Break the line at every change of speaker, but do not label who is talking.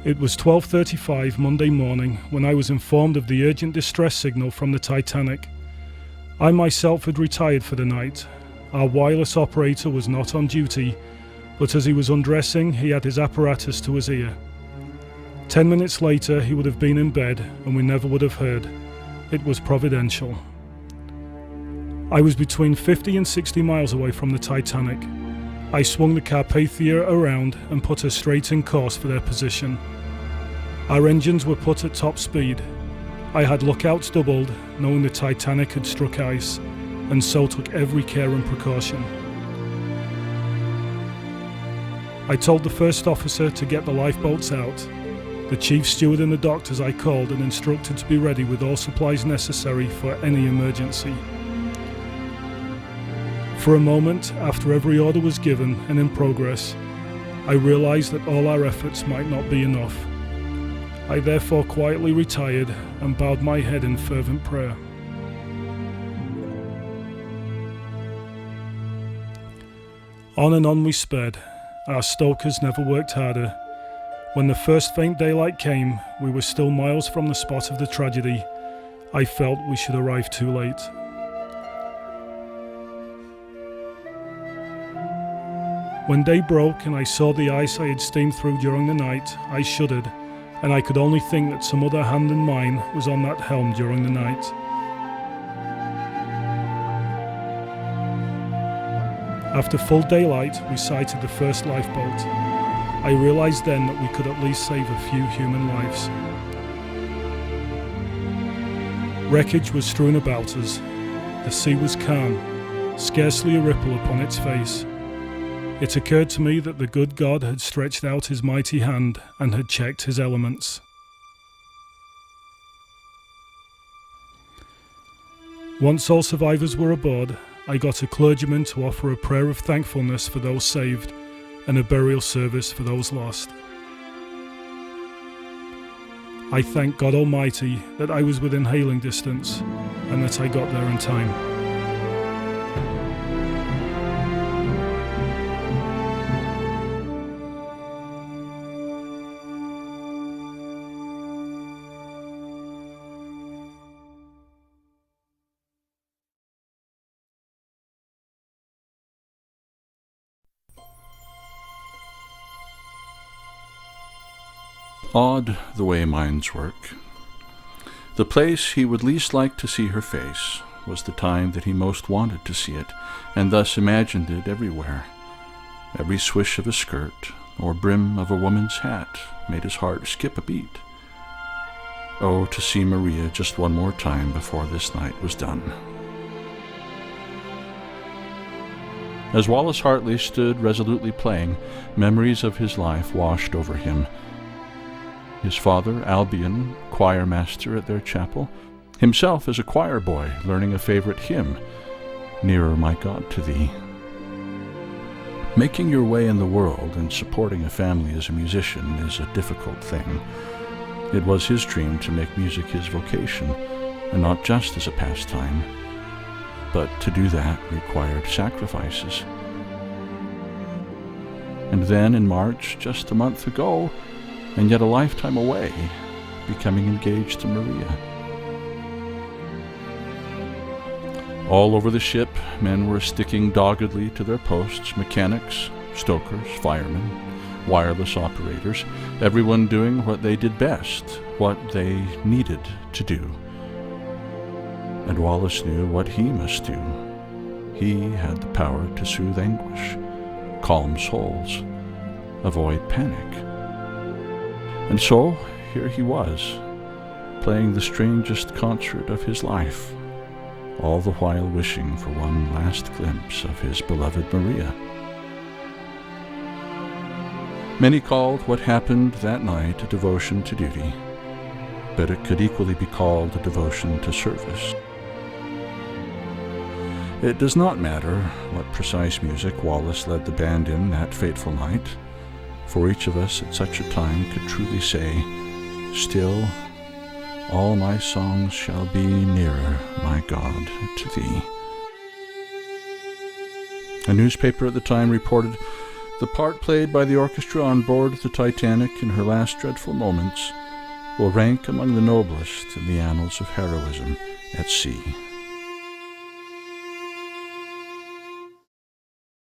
It was 12:35 Monday morning when I was informed of the urgent distress signal from the Titanic. I myself had retired for the night. Our wireless operator was not on duty, but as he was undressing, he had his apparatus to his ear. 10 minutes later, he would have been in bed, and we never would have heard. It was providential. I was between 50 and 60 miles away from the Titanic. I swung the Carpathia around and put her straight in course for their position. Our engines were put at top speed. I had lookouts doubled, knowing the Titanic had struck ice, and so took every care and precaution. I told the first officer to get the lifeboats out. The chief steward and the doctors I called and instructed to be ready with all supplies necessary for any emergency. For a moment, after every order was given and in progress, I realized that all our efforts might not be enough. I therefore quietly retired and bowed my head in fervent prayer. On and on we sped. Our stokers never worked harder. When the first faint daylight came, we were still miles from the spot of the tragedy. I felt we should arrive too late. When day broke and I saw the ice I had steamed through during the night, I shuddered, and I could only think that some other hand than mine was on that helm during the night. After full daylight, we sighted the first lifeboat. I realized then that we could at least save a few human lives. Wreckage was strewn about us. The sea was calm, scarcely a ripple upon its face. It occurred to me that the good God had stretched out his mighty hand and had checked his elements. Once all survivors were aboard, I got a clergyman to offer a prayer of thankfulness for those saved and a burial service for those lost. I thank God Almighty that I was within hailing distance and that I got there in time.
Odd the way minds work. The place he would least like to see her face was the time that he most wanted to see it, and thus imagined it everywhere. Every swish of a skirt or brim of a woman's hat made his heart skip a beat. Oh, to see Maria just one more time before this night was done. As Wallace Hartley stood resolutely playing, memories of his life washed over him. His father, Albion, choir master at their chapel, himself as a choir boy learning a favorite hymn, Nearer, My God, to Thee. Making your way in the world and supporting a family as a musician is a difficult thing. It was his dream to make music his vocation, and not just as a pastime. But to do that required sacrifices. And then in March, just a month ago, and yet a lifetime away, becoming engaged to Maria. All over the ship, men were sticking doggedly to their posts, mechanics, stokers, firemen, wireless operators, everyone doing what they did best, what they needed to do. And Wallace knew what he must do. He had the power to soothe anguish, calm souls, avoid panic. And so, here he was, playing the strangest concert of his life, all the while wishing for one last glimpse of his beloved Maria. Many called what happened that night a devotion to duty, but it could equally be called a devotion to service. It does not matter what precise music Wallace led the band in that fateful night, for each of us at such a time could truly say, "Still, all my songs shall be nearer, my God, to Thee." A newspaper at the time reported The part played by the orchestra on board the Titanic in her last dreadful moments will rank among the noblest in the annals of heroism at sea.